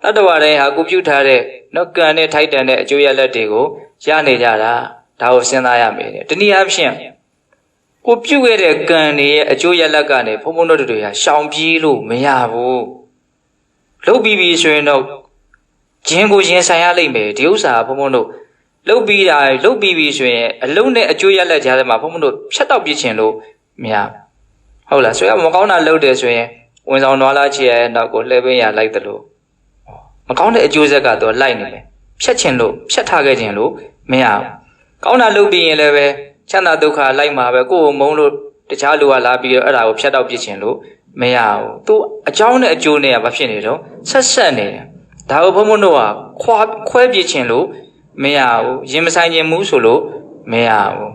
တတ္တဝါတိုင်းဟာကိုပြုထားတဲ့နော်ကံနဲ့ထိုက်တန်တဲ့အကျိုးရလဒ်တွေကိုရနေကြတာဒါကိုစဉ်းစားရမယ်တနည်းအားဖြင့် ကိုပြုတ်ခဲ့တဲ့ကံတွေရဲ့အကျိုးရလဒ်ကနေဘုံဘုံတို့တွေဟာရှောင်ပြေးလို့မရဘူးလှုပ်ပြီးပြီဆိုရင်တော့ဂျင်းကိုရင်ဆိုင်ရလိမ့်မယ်ဒီဥစ္စာဘုံဘုံတို့လှုပ်ပြီးတာလှုပ်ပြီးပြီဆိုရင်အလုံးနဲ့အကျိုးရလဒ်ကြားထဲမှာဘုံဘုံတို့ဖြတ်တော့ပြစ်ချင်လို့မရဟုတ်လားဆိုရမကောင်းတာလှုပ်တယ်ဆိုရင်ဝင်ဆောင်သွားလာချေရဲ့နောက်ကိုလှည့်ပင်းရလိုက်တယ်လို့မကောင်းတဲ့အကျိုးဆက်ကတော့လိုက်နေတယ်ဖြတ်ချင်လို့ဖြတ်ထားခဲ့ခြင်းလို့မရဘူးကောင်းတာလှုပ်ပြီးရင်လည်းပဲချမ်းသာဒုက္ခလိုက်မှာပဲကိုယ်ကိုမုန်းလို့တခြားလူကလာပြီးတော့အဲ့ဒါကိုဖြတ်တော့ပြစ်ချင်လို့မရဘူးသူအကြောင်းနဲ့အကျိုးနဲ့ကဘာဖြစ်နေတော့ဆက်နေတယ်ဒါကိုဘုံဘုံတို့ကခွဲပြစ်ချင်လို့မရဘူးရင်မဆိုင်ခြင်းမူးဆိုလို့မရဘူ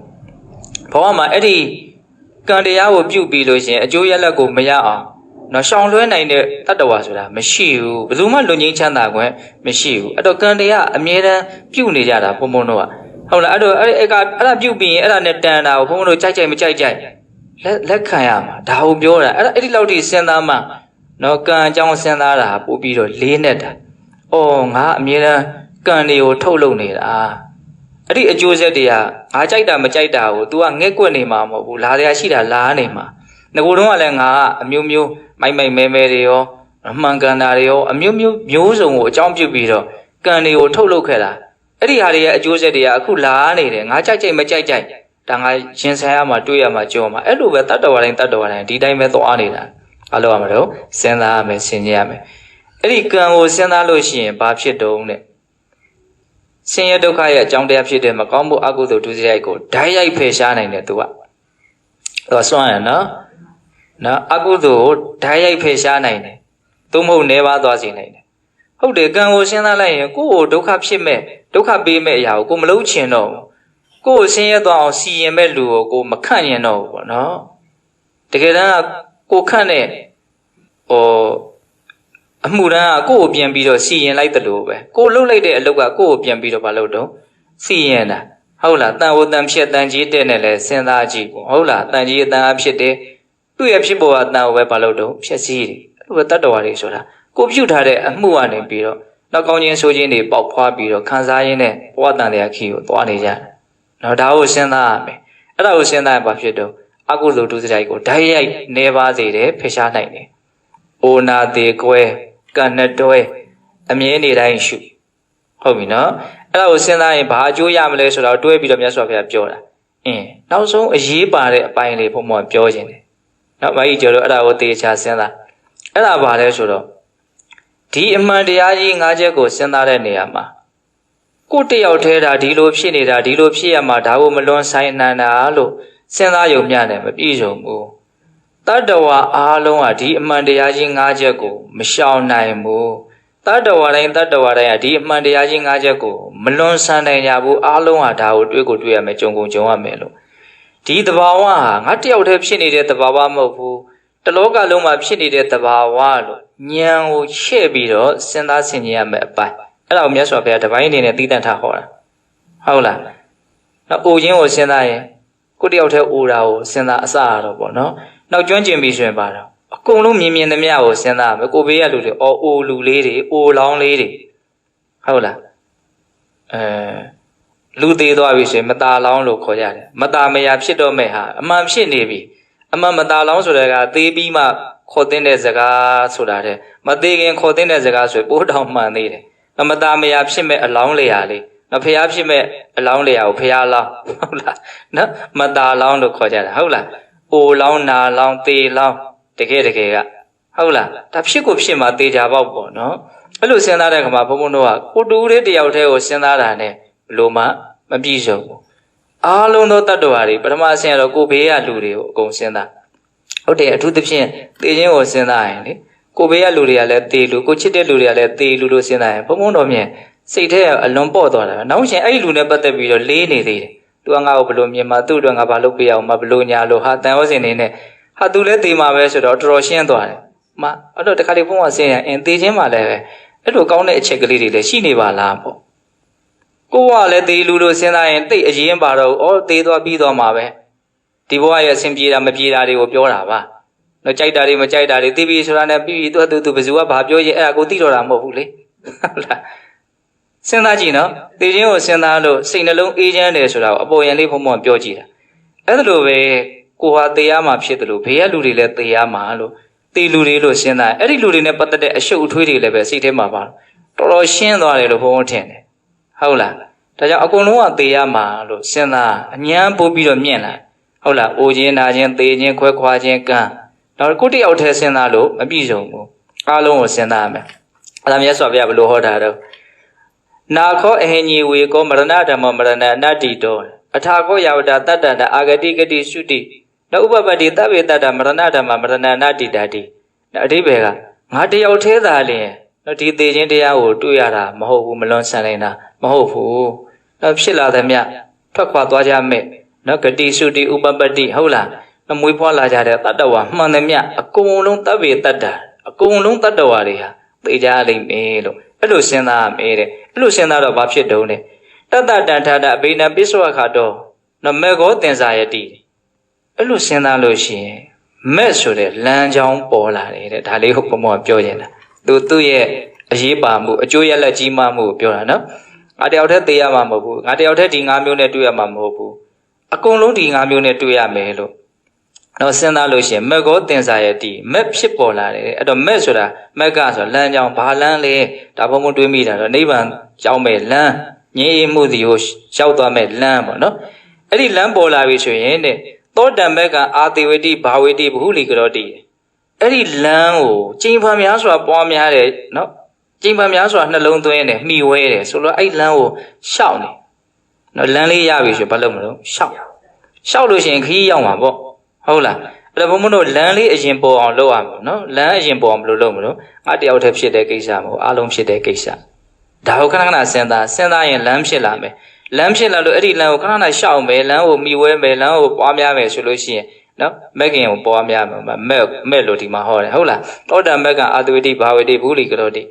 းဘဝမှာအဲ့ဒီကံတရားကိုပြုတ်ပြီးလို့ရှိရင်အကျိုးရလဒ်ကိုမရအောင်နော်ရှောင်လွှဲနိုင်တဲ့တတ္တဝါဆိုတာမရှိဘူးဘယ်သူမှလွန်ငင်းချမ်းသာခွင့်မရှိဘူးအဲ့တော့ကံတရားအမြဲတမ်းပြုတ်နေကြတာဘုံဘုံတို့ကဟုတ်လားအဲ့တော့အဲ့ဒါပြုတ်ပြီးရင်အဲ့ဒါနဲ့တန်တာကိုဘုံဘုံတို့ကြိုက်ကြိုက်မကြိုက်ကြိုက်လက်ခံရမှာဒါကိုပြောတာအဲ့ဒီလောက်ထိစဉ်းစားမှနော်ကံအကြောင်းစဉ်းစားတာပို့ပြီးတော့လေးနဲ့တာအော်ငါအမြဲတမ်းကံတွေကိုထုတ်လုပ်နေတာအဲ့ဒီအကျိုးဆက်တွေကငါကြိုက်တာမကြိုက်တာကို तू ကငဲ့ကွက်နေမှာမဟုတ်ဘူးလာတရားရှိတာလာနေမှာငကိုတော့ကလည်းငါကအမျိုးမျိုးမိုက်မဲတွေရောအမှန်ကန်တာတွေရောအမျိုးမျိုးစုံကိုအကြောင်းပြုပြီးတော့ကံတွေကိုထုတ်လုပ်ခဲ့တာအဲ့ဒီဟာတွေရဲ့အကျိုးဆက်တွေကအခုလာနေတယ်ငါကြိုက်ကြိုက်မကြိုက်ကြိုက်ဒါငါရင်ဆိုင်ရမှာတွေ့ရမှာကြောမှာအဲ့လိုပဲတတ္တဝါတိုင်းဒီတိုင်းပဲသွားနေတာဘာလို့ရမလို့စဉ်းစားရမယ်ဆင်ခြင်ရမယ်အဲ့ဒီကံကိုစဉ်းစားလို့ရှိရင်ဘာဖြစ်တုံးတဲ့ဆင်းရဲဒုက္ခရဲ့အကြောင်းတရားဖြစ်တဲ့မကောင်းမှုအကုသိုလ်ဒုစရိုက်ကိုဓာတ်ရိုက်ဖယ်ရှားနိုင်တယ်သူကစွန့်ရနော်အကုသိုလ်ကိုဓာတ်ရိုက်ဖယ်ရှားနိုင်တယ်သို့မဟုတ်နေပါသွားစေနိုင်တယ်ဟုတ်တယ်ကံကိုစဉ်းစားလိုက်ရင်ကိုယ့်ကိုဒုက္ခဖြစ်မဲ့ဒုက္ခပေးမဲ့အရာကိုမလုပ်ချင်တော့ကိုယ့်ကိုဆင်းရဲသွားအောင်စီရင်မဲ့လူကိုကိုမခန့်ရင်တော့ဘူးပေါ့နော်တကယ်တမ်းကကိုခန့်တဲ့အမှုတန်းကကိုယ့်ကိုပြန်ပြီးတော့စီရင်လိုက်တယ်လို့ပဲကိုလှုပ်လိုက်တဲ့အလုပ်ကကိုယ့်ကိုပြန်ပြီးတော့မလုပ်တော့စီရင်တာဟုတ်လားတန်ဝတန်ဖြစ်တန်ကြီးတဲ့နဲ့လဲစဉ်းစားကြည့်ပေါ့ဟုတ်လားတန်ကြီးအတန်အဖြစ်တယ်သူ့ရဲ့ဖြစ်ပေါ်ကတန်ကိုပဲမလုပ်တော့ဖြစ်စည်းတယ်အဲ့လိုပဲတတ္တဝါတွေဆိုတာကိုပြုတ်ထားတဲ့အမှုကနေပြီးတော့နောက်ကောင်းခြင်းဆိုခြင်းတွေပေါက်ဖွားပြီးတော့ခံစားရင်းနဲ့ဘဝတန်တရားခီကိုသွားနေကြတယ်နော်ဒါကိုစဉ်းစားရမယ်အဲ့ဒါကိုစဉ်းစားရင်ဘာဖြစ်တော့အကုသိုလ်ဒုစရိုက်ကိုဓာတ်ရိုက်နေပါစေတယ်ဖယ်ရှားနိုင်တယ်အိုနာသေးကွဲကံနဲ့တွဲအမြဲနေတိုင်းရှုဟုတ်ပြီနော်အဲ့ဒါကိုစဉ်းစားရင်ဘာအကျိုးရမလဲဆိုတော့တွဲပြီးတော့မြတ်စွာဘုရားပြောတာနောက်ဆုံးအရေးပါတဲ့အပိုင်းလေးဘုံဘုံပြောခြင်းတယ်နောက်မကြီးကျော်တို့အဲ့ဒါကိုသေချာစဉ်းစားအဲ့ဒါဘာလဲဆိုတော့ဒီအမှန်တရားကြီး၅ချက်ကိုစဉ်းစားတဲ့နေရာမှာကိုတယောက်တည်းဒါဒီလိုဖြစ်နေတာဒီလိုဖြစ်ရမှာဒါကိုမလွန်ဆိုင်နိုင်တာလို့စဉ်းစားရုံမျှနဲ့မပြည့်စုံဘူးတတ္တဝါအားလုံးကဒီအမှန်တရားကြီး၅ချက်ကိုမရှောင်နိုင်ဘူးတတ္တဝါတိုင်းကဒီအမှန်တရားကြီး၅ချက်ကိုမလွန်ဆန်နိုင်ကြဘူးအားလုံးဟာဒါကိုတွေ့ရမယ်ကြုံရမယ်လို့ဒီသဘာဝဟာငါတယောက်တည်းဖြစ်နေတဲ့သဘာဝမဟုတ်ဘူးတလောကလုံးမှာဖြစ်နေတဲ့သဘာဝလို့ဉာဏ်ကိုချဲ့ပြီးတော့စဉ်းစားဆင်ခြင်ရမယ်အပိုင်းအဲ့ဒါကိုမြတ်စွာဘုရားတပိုင်းအနေနဲ့သိတတ်ထားဟောတာဟုတ်လားနောက်အိုခြင်းကိုစဉ်းစားရင်ကိုတယောက်တည်းအိုတာကိုစဉ်းစားအစရတော့ပေါ့နော်နောက်ကျွမ်းကျင်ပြီဆိုရင်ပါတော့အကုန်လုံးမြင်သမျှကိုစဉ်းစားမယ်ကိုဘေးကလူတွေအိုလူလေးတွေအိုလောင်းလေးတွေဟုတ်လားလူသေးသွားပြီဆိုရင်မตาလောင်းလို့ခေါ်ကြတယ်မตาမယာဖြစ်တော့မဲ့ဟာအမှန်ဖြစ်နေပြီအမှန်မตาလောင်းဆိုတဲ့ကသေးပြီးမှခေါ်တဲ့စကားဆိုတာတဲ့မသေးခင်ခေါ်တဲ့စကားဆိုပိုးတောင်မှန်သေးတယ်မตาမယာဖြစ်မဲ့အလောင်းလျာလေးနော်ဖျားဖြစ်မဲ့အလောင်းလျာကိုဖျားလောင်းဟုတ်လားနော်မตาလောင်းလို့ခေါ်ကြတာဟုတ်လားအိုလောင်းနာလောင်းသေလောင်းတကယ်ကဟုတ်လားဒါဖြစ်ကိုဖြစ်မှာသေချာပေါက်ပေါ့နော်အဲ့လိုစဉ်းစားတဲ့ခါမှာဘုံဘုံတို့ကကိုတူလေးတယောက်တည်းကိုစဉ်းစားတာနဲ့ဘလို့မှမပြည့်စုံဘူးအားလုံးသောတတ္တဝါတွေပထမအဆင့်ကတော့ကိုဘေးကလူတွေကိုအကုန်စဉ်းစားဟုတ်တယ်အထူးသဖြင့်သေခြင်းကိုစဉ်းစားရင်လေကိုဘေးကလူတွေကလည်းသေလူကိုချစ်တဲ့လူတွေကလည်းသေလူလို့စဉ်းစားရင်ဘုံဘုံတော်မြင်စိတ်ထဲအလွန်ပေါ့သွားတာနောက်ရှင်အဲ့ဒီလူနဲ့ပတ်သက်ပြီးတော့လေးနေသေးတယ်သူကငါ့ကိုဘလို့မြင်မှာသူ့အတွက်ငါဘာလုပ်ပေးအောင်မဘလို့ညာလို့ဟာတန်ဝစင်နေနဲ့ဟာသူလည်းသေမှာပဲဆိုတော့တော်တော်ရှင်းသွားတယ်အဲ့တော့တခါလေးဘုံကဆင်းရင်သေခြင်းမှလည်းပဲအဲ့လိုကောင်းတဲ့အချက်ကလေးတွေလည်းရှိနေပါလားပေါ့ကိုကလည်းသေလူလို့စဉ်းစားရင်တိတ်အရင်ပါတော့သေသွားပြီးသွားမှာပဲဒီဘဝရဲ့အစဉ်ပြေတာမပြေတာတွေကိုပြောတာပါတော့ကြိုက်တာတွေမကြိုက်တာတွေသိပြီဆိုတာနဲ့ပြီးသူဘယ်သူကဘာပြောရင်အဲ့ဒါကိုသိတော့တာမဟုတ်ဘူးလေဟုတ်လားစဉ်းစားကြည့်နော်သေခြင်းကိုစဉ်းစားလို့စိတ်နှလုံးအေးချမ်းတယ်ဆိုတာကိုအပေါ်ယံလေးဘုံဘုံပြောကြည့်တာအဲ့ဒါလိုပဲ ကိုဟာတေးရမှာဖြစ်တယ်လို့ဘေးကလူတွေလည်းတေးရမှာလို့တေးလူတွေလို့စဉ်းစားအဲ့ဒီလူတွေနဲ့ပတ်သက်တဲ့အရှုပ်အထွေးတွေလည်းပဲစိတ်ထဲမှာပါတော်တော်ရှင်းသွားတယ်လို့ဘုန်းဘုန်းထင်တယ်ဟုတ်လားဒါကြောင့်အကုန်လုံးကတေးရမှာလို့စဉ်းစားအញ្ញမ်းပို့ပြီးတော့မြင့်လာဟုတ်လားအိုခြင်းနာခြင်းသေခြင်းခွဲခွာခြင်းကံတော့ကိုတယောက်တည်းစဉ်းစားလို့မပြည့်စုံဘူးအားလုံးကိုစဉ်းစားရမယ်အဲ့ဒါမြတ်စွာဘုရားဘယ်လိုဟောတာတော့နာခောအဟိညေဝေကောမရဏဓမ္မမရဏအနတ္တိတောအထာခောယဝတတတ္တအာဂတိကတိရှုတိနဥပပတ္တိတဗ္ဗေတ္တမရဏဓမ္မမရဏအနတ္တိတတိအဓိပ္ပာယ်ကငါတယောက်သေးသာလျင်ဒီသေခြင်းတရားကိုတွေ့ရတာမဟုတ်ဘူးမလွန်ဆန်နေတာမဟုတ်ဘူးဖြစ်လာသည်မြထွက်ခွာသွားကြမဲ့နော်ဂတိရှုတိဥပပတ္တိဟုတ်လားမွေးဖွားလာကြတဲ့တတ္တဝါမှန်သည်မြအကုန်လုံးတဗ္ဗေတ္တအကုန်လုံးတတ္တဝါတွေဟာသိကြလိမ့်မယ်လို့အဲ့လိုစဉ်းစားရမယ်တဲ့အဲ့လိုစဉ်းစားတော့ဘာဖြစ်တုံးလဲတတ္တတန်ထာတအဘိနပိစ္ဆဝခါတော့နမေကောသင်္စာယတိအဲ့လိုစဉ်းစားလို့ရှိရင်မဲ့ဆိုတဲ့လမ်းကြောင်းပေါ်လာတယ်တဲ့ဒါလေးဟုတ်ဘုံဘပြောနေတာသူ့ရဲ့အရေးပါမှုအကျိုးရလက်ကြီးမားမှုကိုပြောတာနော်ငါတယောက်တည်းသိရမှာမဟုတ်ဘူးငါတယောက်တည်းဒီ၅မျိုးနဲ့တွေ့ရမှာမဟုတ်ဘူးအကုန်လုံးဒီ၅မျိုးနဲ့တွေ့ရမယ်လို့တော့စဉ်းစားလို့ရှိရင်မက်ကောသင်္စာယတိမက်ဖြစ်ပေါ်လာတယ်အဲ့တော့မက်ဆိုတာမက်ကဆိုလမ်းကြောင်းဘာလမ်းလဲဒါဘုံဘတွေးမိတာတော့နိဗ္ဗာန်ကြောင်းမဲ့လမ်းငြိမ်းမှုစီကိုရောက်သွားမဲ့လမ်းပေါ့နော်အဲ့ဒီလမ်းပေါ်လာပြီဆိုရင်တဲ့သောတမက်ကအာတိဝတိဘာဝတိဘဟုလီကရောတိအဲ့ဒီလမ်းကိုကျင့်ဖန်များစွာပွားများတယ်နော်ကျင့်ဖန်များစွာနှလုံးသွင်းတယ်မှီဝဲတယ်ဆိုတော့အဲ့လမ်းကိုရှောက်နေနော်လမ်းလေးရပြီဆိုဘာလို့မလို့ရှောက်လို့ရှိရင်ခရီးရောက်မှာပေါ့ဟုတ်လားအဲ့တော့ဘုံဘုံတို့လမ်းလေးအရင်ပေါ်အောင်လုပ်ရမှာနော်လမ်းအရင်ပေါ်အောင်ဘယ်လိုလုပ်မလို့ငါတယောက်တည်းဖြစ်တဲ့ကိစ္စမဟုတ်အားလုံးဖြစ်တဲ့ကိစ္စဒါကိုခဏခဏစဉ်းစားရင်လမ်းဖြစ်လာမယ်လမ်းဖြစ်လာလို့အဲ့ဒီလမ်းကိုခဏခဏရှောက်မယ်လမ်းကိုမှီဝဲမယ်လမ်းကိုပွားများမယ်ဆိုလို့ရှိရင်နော်မက်ကင်ကိုပွားများမယ်မဲ့လို့ဒီမှာဟောတယ်ဟုတ်လားသောတမက်ကအာတဝတိဘာဝတိဘူးလီကရောတိ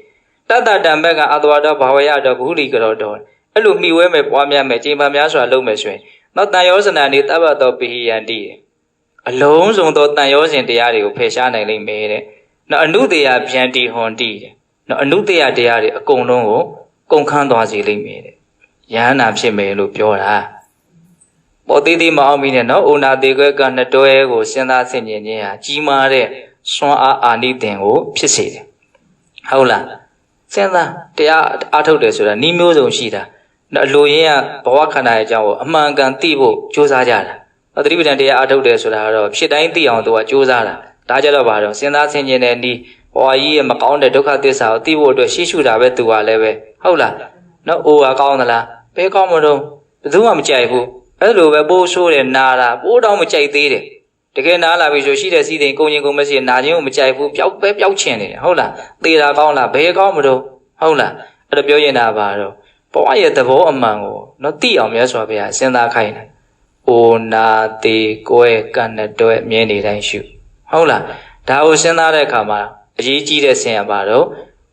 တတ္တတမက်ကအာတဝတော်ဘာဝရတော်ဘူးလီကရောတော်အဲ့လိုမှီဝဲမယ်ပွားများမယ်ချိန်ပါများစွာလုပ်မယ်ဆိုရင်နောက်တန်ရောစနာနေတပ္ပတောပိဟိယံတိအလုံးစုံသောတန်ရောစဉ်တရားတွေကိုဖယ်ရှားနိုင်လိမ့်မယ်တဲ့နောက်အနုတ္တယဗျံတိဟွန်တိတဲ့နောက်အနုတ္တယတရားတွေအကုန်လုံးကိုကုန်ခန်းသွားစေလိမ့်မယ်တဲ့ယဟနာဖြစ်မယ်လို့ပြောတာပေါ်သေးသေးမအောင်ပြီနဲ့နော်ဩနာသေးခွဲကနှစ်တွဲကိုစဉ်းစားဆင်ခြင်ခြင်းဟာကြီးမားတဲ့စွမ်းအားအာနိသင်ကိုဖြစ်စေတယ်ဟုတ်လားစဉ်းစားတရားအားထုတ်တယ်ဆိုတာနှီးမျိုးစုံရှိတာအလိုရင်းကဘဝခန္ဓာရဲ့အကြောင်းကိုအမှန်ကန်သိဖို့ကြိုးစားကြတာသတိပဋ္ဌာန်တရားအားထုတ်တယ်ဆိုတာကတော့ဖြစ်တိုင်းသိအောင်သူကကြိုးစားတာဒါကြတော့ဘာတော့စဉ်းစားဆင်ခြင်တဲ့ဤဘဝကြီးရဲ့မကောင်းတဲ့ဒုက္ခသစ္စာကိုသိဖို့အတွက်ရှေ့ရှုတာပဲသူကလည်းပဲဟုတ်လားနော်အိုကကောင်းသလားဘယ်ကောင်းမလို့ဘယ်သူမှမကြိုက်ဘူးအဲ့လိုပဲပိုးဆိုးတယ်နာတာပိုးတောင်မကြိုက်သေးတယ်တကယ်နားလာပြီဆိုရှိတဲ့စီးတဲ့ကိုငင်ကုန်မရှိနာခြင်းကိုမကြိုက်ဘူးပျောက်ချင်နေတယ်ဟုတ်လားသေတာကောင်းလားဘယ်ကောင်းမလို့ဟုတ်လားအဲ့တော့ပြောရင်တာပါတော့ဘဝရဲ့သဘောအမှန်ကိုနော်သိအောင်မြတ်စွာဘုရားစဉ်းစားခိုင်းတယ်အိုနာတေကိုယ်ကဏ္ဍတွဲမြင်နေတိုင်းရှုဟုတ်လားဒါကိုစဉ်းစားတဲ့အခါမှာအရေးကြီးတဲ့ဆင်ရပါတော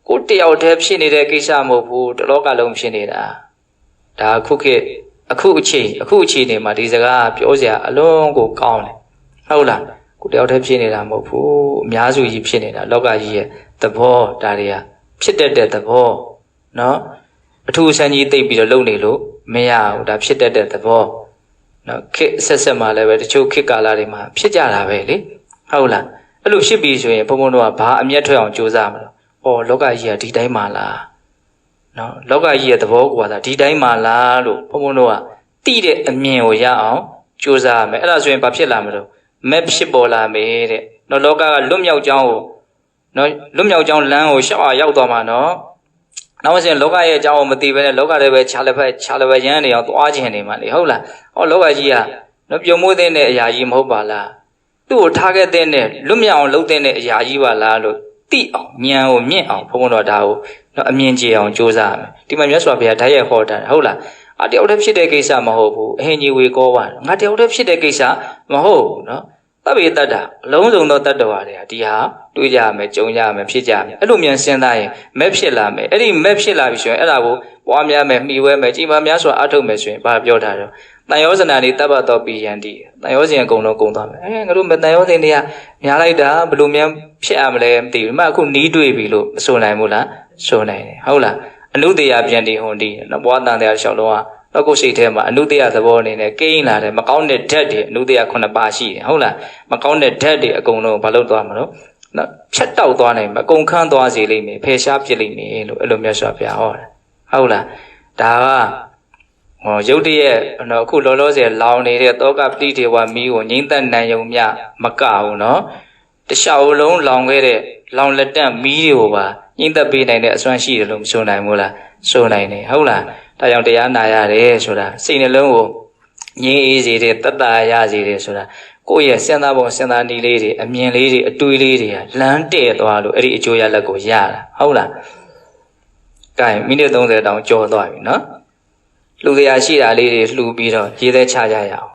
့ကိုတယောက်တည်းဖြစ်နေတဲ့ကိစ္စမဟုတ်ဘူးတလောကလုံးဖြစ်နေတာဒါအခုအချိန်နေမှာဒီစကားပြောစရာအလုံးကိုကောင်းတယ်ဟုတ်လားကိုတယောက်တည်းဖြစ်နေတာမဟုတ်ဘူးအများစုကြီးဖြစ်နေတာလောကကြီးရဲ့သဘောဒါတွေကဖြစ်တတ်တဲ့သဘောနော်အထူးအဆန်းကြီးသိပြီးတော့လုပ်နေလို့မရဘူးဒါဖြစ်တတ်တဲ့သဘောနော်ခေတ်ဆက်မှာလည်းပဲတချို့ခေတ်ကာလတွေမှာဖြစ်ကြတာပဲလေဟုတ်လားအဲ့လိုဖြစ်ပြီဆိုရင်ဘုံဘုံတို့ကဘာအမျက်ထွက်အောင်ကြိုးစားမလို့လောကကြီးကဒီတိုင်းမှာလားနော်လောကကြီးရဲ့သဘောကွာဒီတိုင်းမှာလားလို့ဘုံဘုံတို့ကတိတဲ့အမြင်ကိုရအောင်ကြိုးစားရမယ်အဲ့ဒါဆိုရင်ဘာဖြစ်လာမလို့မက်ဖြစ်ပေါ်လာမယ်တဲ့နော်လောကကလွတ်မြောက်ကြောင်းကိုနော်လွတ်မြောက်ကြောင်းလမ်းကိုရှောက်အောင်ရောက်သွားမှာနော်နောက်ဆိုရင်လောကရဲ့အကြောင်းကိုမသိဘဲနဲ့လောကတွေပဲခြားလည်းပဲရမ်းနေအောင်သွားခြင်းနေမှလေဟုတ်လားလောကကြီးကနော်ပြုံမိုးတဲ့အရာကြီးမဟုတ်ပါလားသူ့ကိုထားခဲ့တဲ့လွတ်မြောက်အောင်လုပ်တဲ့အရာကြီးပါလားလို့သိအောင်ဉာဏ်ကိုမြင့်အောင်ဘုံဘုံတော်ဒါကိုနော်အမြင်ကြီးအောင်ကြိုးစားရမယ်ဒီမှာမြတ်စွာဘုရားဓာတ်ရိုက်ဟောတာဟုတ်လားတယောက်တည်းဖြစ်တဲ့ကိစ္စမဟုတ်ဘူးအဟိညေဝေကောပါငါတယောက်တည်းဖြစ်တဲ့ကိစ္စမဟုတ်ဘူးနော်သဗ္ဗေတ္တအလုံးစုံသောတတ္တဝါတွေကဒီဟာတွေ့ကြရမယ်ကြုံကြရမယ်ဖြစ်ကြရမယ်အဲ့လိုမြန်စဉ်းစားရင်မဲ့ဖြစ်လာမယ်အဲ့ဒီမဲ့ဖြစ်လာပြီဆိုရင်အဲ့ဒါကိုပွားများမယ်မှီဝဲမယ်ကြီးမားများစွာအထုတ်မယ်ဆိုရင်ဘာပြောထားတော့တန်ရောစနာနေတပ္ပတောပိယံတိတန်ရောစဉ်အကုန်လုံးကုန်သွားမယ်ငါတို့မတန်ရောစဉ်တွေကများလိုက်တာဘယ်လိုများဖြစ်ရမလဲမသိဘူးဒီမှာအခုနီးတွေ့ပြီလို့မဆိုနိုင်ဘူးလားဆိုနိုင်တယ်ဟုတ်လားအနုတ္တယပြန်တည်ဟွန်ဒီနော်ဘွားတန်တရားလျှောက်လုံးက တော့ကိုယ်စိတ်ထဲမှာအနုတ္တယသဘောအနေနဲ့ကိန်းလာတယ်မကောင်းတဲ့ဓာတ်တွေအနုတ္တယ9ပါးရှိတယ်ဟုတ်လားမကောင်းတဲ့ဓာတ်တွေအကုန်လုံးဘာလို့သွားမလို့နော်ဖြတ်တောက်သွားနိုင်မှာအကုန်ခန်းသွားစေလိမ့်မယ်ဖယ်ရှားပြစ်လိမ့်မယ်လို့အဲ့လိုမြတ်စွာဘုရားဟောတယ်ဟုတ်လားဒါကရုပ်တရက်နော်အခုလောလောဆယ်လောင်နေတဲ့တောကပဋိဒေဝမီးကိုငိမ့်သက်နိုင်ုံမြမကဘူးနော်တခြားလုံးလောင်ခဲ့တဲ့လောင်လက်တန့်မီးတွေကိုပါငိမ့်သက်ပေးနိုင်တဲ့အစွမ်းရှိတယ်လို့မဆိုနိုင်ဘူးလားဆိုနိုင်တယ်ဟုတ်လားဒါကြောင့်တရားနာရတယ်ဆိုတာစိတ်နှလုံးကိုငြိမ်းအေးစေတယ်တတ်တာရစေတယ်ဆိုတာကိုယ့်ရဲ့စဉ်းစားပုံစဉ်းစားနည်းလေးတွေအမြင်လေးတွေအတွေးလေးတွေကလမ်းတဲ့သွားလို့အဲ့ဒီအကျိုးရလဒ်ကိုရတာဟုတ်လားကဲမိနစ်30တောင်ကြော်သွားပြီနော်လှူစရာရှိတာလေးတွေလှူပြီးတော့ရေးသက်ချကြရအောင်